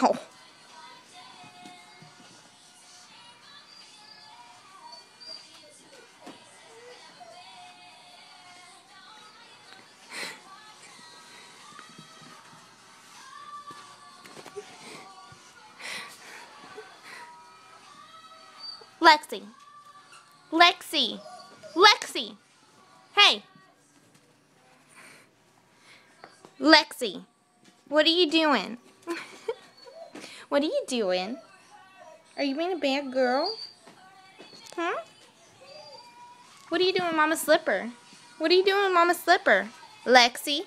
Ow. Lexi. Lexi. Lexi. Hey. Lexi. What are you doing? What are you doing? Are you being a bad girl? Huh? What are you doing with Mama's slipper? What are you doing with Mama's slipper? Lexi.